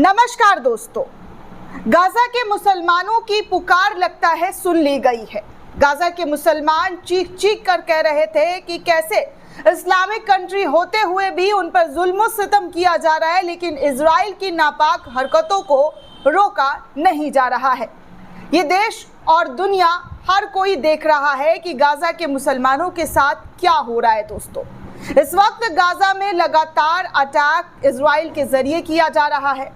नमस्कार दोस्तों, गाजा के मुसलमानों की पुकार लगता है सुन ली गई है। गाजा के मुसलमान चीख चीख कर कह रहे थे कि कैसे इस्लामिक कंट्री होते हुए भी उन पर जुल्म सितम किया जा रहा है, लेकिन इजराइल की नापाक हरकतों को रोका नहीं जा रहा है। ये देश और दुनिया हर कोई देख रहा है कि गाजा के मुसलमानों के साथ क्या हो रहा है। दोस्तों, इस वक्त गाजा में लगातार अटैक इजराइल के जरिए किया जा रहा है।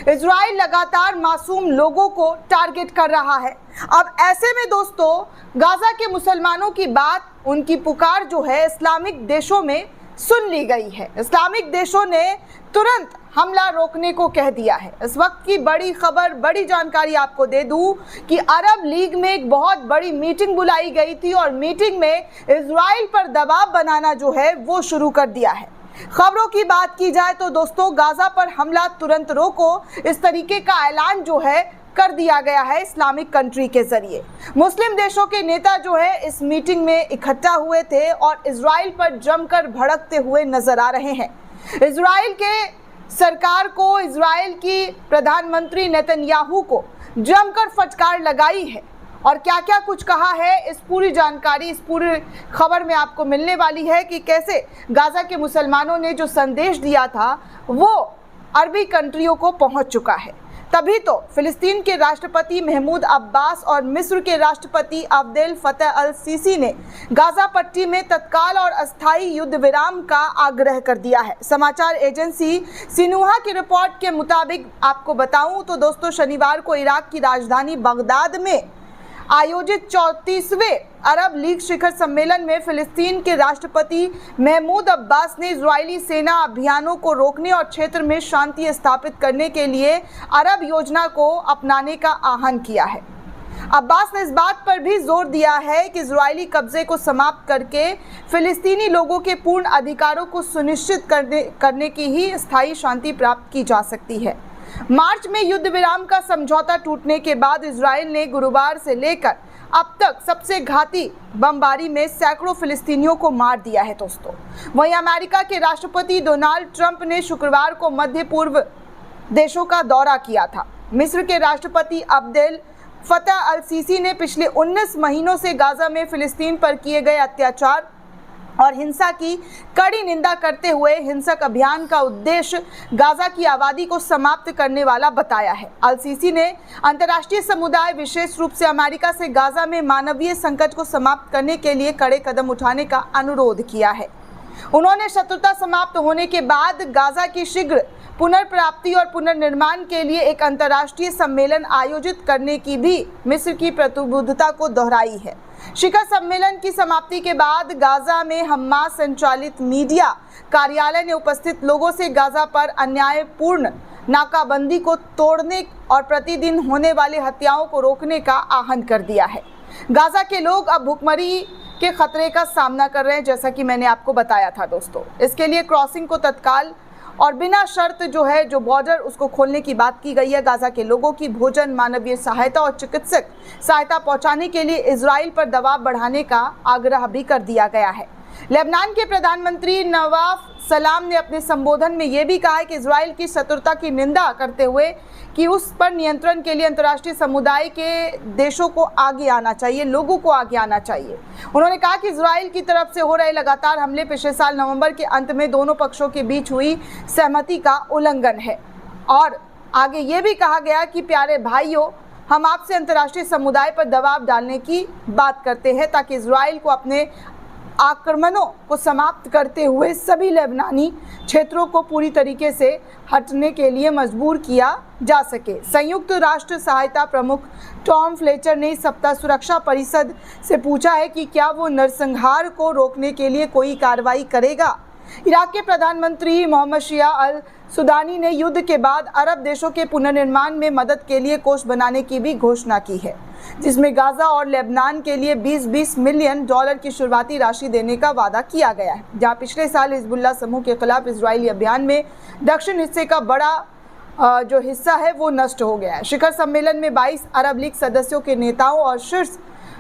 इजराइल लगातार मासूम लोगों को टारगेट कर रहा है। अब ऐसे में दोस्तों, गाजा के मुसलमानों की बात, उनकी पुकार जो है इस्लामिक देशों में सुन ली गई है। इस्लामिक देशों ने तुरंत हमला रोकने को कह दिया है। इस वक्त की बड़ी खबर, बड़ी जानकारी आपको दे दूं कि अरब लीग में एक बहुत बड़ी मीटिंग बुलाई गई थी और मीटिंग में इजराइल पर दबाव बनाना जो है वो शुरू कर दिया है। खबरों की बात की जाए तो दोस्तों, गाजा पर हमला तुरंत रोको, इस तरीके का ऐलान जो है कर दिया गया है इस्लामिक कंट्री के जरिए। मुस्लिम देशों के नेता जो है इस मीटिंग में इकट्ठा हुए थे और इजराइल पर जमकर भड़कते हुए नजर आ रहे हैं। इजराइल के सरकार को, इजराइल की प्रधानमंत्री नेतन्याहू को जमकर फटकार लगाई है और क्या क्या कुछ कहा है, इस पूरी जानकारी, इस पूरी खबर में आपको मिलने वाली है कि कैसे गाजा के मुसलमानों ने जो संदेश दिया था वो अरबी कंट्रियों को पहुंच चुका है। तभी तो फिलिस्तीन के राष्ट्रपति महमूद अब्बास और मिस्र के राष्ट्रपति अब्देल फतह अल सीसी ने गाजा पट्टी में तत्काल और अस्थायी युद्ध विराम का आग्रह कर दिया है। समाचार एजेंसी सिनुहा की रिपोर्ट के मुताबिक आपको बताऊं तो दोस्तों, शनिवार को इराक की राजधानी बगदाद में आयोजित 34वें अरब लीग शिखर सम्मेलन में फिलिस्तीन के राष्ट्रपति महमूद अब्बास ने इजरायली सेना अभियानों को रोकने और क्षेत्र में शांति स्थापित करने के लिए अरब योजना को अपनाने का आह्वान किया है। अब्बास ने इस बात पर भी जोर दिया है कि इजरायली कब्जे को समाप्त करके फिलिस्तीनी लोगों के पूर्ण अधिकारों को सुनिश्चित करने की ही स्थायी शांति प्राप्त की जा सकती है। मार्च में युद्ध विराम का समझौता टूटने के बाद इजराइल ने गुरुवार से लेकर अब तक सबसे घाती बमबारी में सैकड़ों फिलिस्तीनियों को मार दिया है। दोस्तों, वहीं अमेरिका के राष्ट्रपति डोनाल्ड ट्रंप ने शुक्रवार को मध्य पूर्व देशों का दौरा किया था। मिस्र के राष्ट्रपति अब्देल फतह अल सीसी ने पिछले 19 महीनों से गाजा में फिलिस्तीन पर किए गए अत्याचार और हिंसा की कड़ी निंदा करते हुए हिंसक अभियान का उद्देश्य गाजा की आबादी को समाप्त करने वाला बताया है। अल सीसी ने अंतर्राष्ट्रीय समुदाय, विशेष रूप से अमेरिका से गाजा में मानवीय संकट को समाप्त करने के लिए कड़े कदम उठाने का अनुरोध किया है। उन्होंने शत्रुता समाप्त होने के बाद गाजा की शीघ्र पुनर्प्राप्ति और पुनर्निर्माण के लिए एक अंतर्राष्ट्रीय सम्मेलन आयोजित करने की भी मिस्र की प्रतिबद्धता को दोहराई है। शिखर सम्मेलन की समाप्ति के बाद गाजा में हमास संचालित मीडिया कार्यालय ने उपस्थित लोगों से गाजा पर अन्यायपूर्ण नाकाबंदी को तोड़ने और प्रतिदिन होने वाली हत्याओं को रोकने का आह्वान कर दिया है। गाजा के लोग अब भुखमरी के खतरे का सामना कर रहे हैं, जैसा कि मैंने आपको बताया था। दोस्तों, इसके लिए क्रॉसिंग को तत्काल और बिना शर्त जो बॉर्डर उसको खोलने की बात की गई है। गाजा के लोगों की भोजन, मानवीय सहायता और चिकित्सक सहायता पहुंचाने के लिए इजराइल पर दबाव बढ़ाने का आग्रह भी कर दिया गया है। लेबनान के प्रधानमंत्री नवाफ सलाम ने अपने संबोधन में यह भी कहा है कि इजराइल की शत्रुता की निंदा करते हुए कि उस पर नियंत्रण के लिए अंतर्राष्ट्रीय समुदाय के देशों को आगे आना चाहिए, लोगों को आगे आना चाहिए। उन्होंने कहा कि इजराइल की तरफ से हो रहे लगातार हमले पिछले साल नवंबर के अंत में दोनों पक्षों के बीच हुई सहमति का उल्लंघन है। और आगे ये भी कहा गया कि प्यारे भाइयों, हम आपसे अंतर्राष्ट्रीय समुदाय पर दबाव डालने की बात करते हैं ताकि इजराइल को अपने आक्रमणों को समाप्त करते हुए सभी लेबनानी क्षेत्रों को पूरी तरीके से हटने के लिए मजबूर किया जा सके। संयुक्त राष्ट्र सहायता प्रमुख टॉम फ्लेचर ने इस सप्ताह सुरक्षा परिषद से पूछा है कि क्या वो नरसंहार को रोकने के लिए कोई कार्रवाई करेगा। इराक के प्रधानमंत्री मोहम्मद शिया अल सुदानी ने युद्ध के बाद अरब देशों के पुनर्निर्माण में मदद के लिए कोष बनाने की भी घोषणा की है, जिसमें गाजा और लेबनान के लिए 20-20 मिलियन डॉलर की शुरुआती राशि देने का वादा किया गया है। जहां पिछले साल हिजबुल्लाह समूह के खिलाफ इजरायली अभियान में दक्षिण हिस्से का बड़ा जो हिस्सा है वो नष्ट हो गया है। शिखर सम्मेलन में 22 अरब लीग सदस्यों के नेताओं और शीर्ष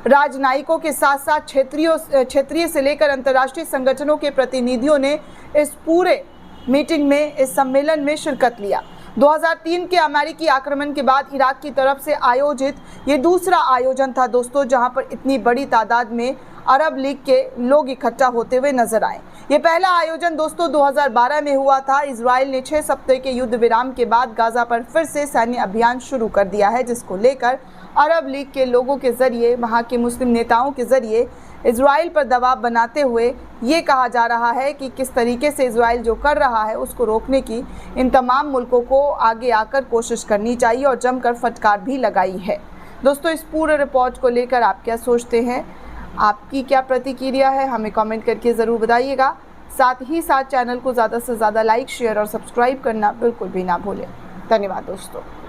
राजनयिकों के साथ साथ क्षेत्रीय से लेकर अंतर्राष्ट्रीय संगठनों के प्रतिनिधियों ने इस पूरे मीटिंग में, इस सम्मेलन में शिरकत लिया। 2003 के अमेरिकी आक्रमण के बाद इराक की तरफ से आयोजित ये दूसरा आयोजन था दोस्तों, जहां पर इतनी बड़ी तादाद में अरब लीग के लोग इकट्ठा होते हुए नजर आए। ये पहला आयोजन दोस्तों 2012 में हुआ था। इजराइल ने 6 सप्ताह के युद्ध विराम के बाद गाजा पर फिर से सैन्य अभियान शुरू कर दिया है, जिसको लेकर अरब लीग के लोगों के जरिए, वहां के मुस्लिम नेताओं के जरिए इजराइल पर दबाव बनाते हुए ये कहा जा रहा है कि किस तरीके से इजराइल जो कर रहा है उसको रोकने की इन तमाम मुल्कों को आगे आकर कोशिश करनी चाहिए और जमकर फटकार भी लगाई है। दोस्तों, इस पूरे रिपोर्ट को लेकर आप क्या सोचते हैं, आपकी क्या प्रतिक्रिया है, हमें कमेंट करके ज़रूर बताइएगा। साथ ही साथ चैनल को ज़्यादा से ज़्यादा लाइक, शेयर और सब्सक्राइब करना बिल्कुल भी ना भूलें। धन्यवाद दोस्तों।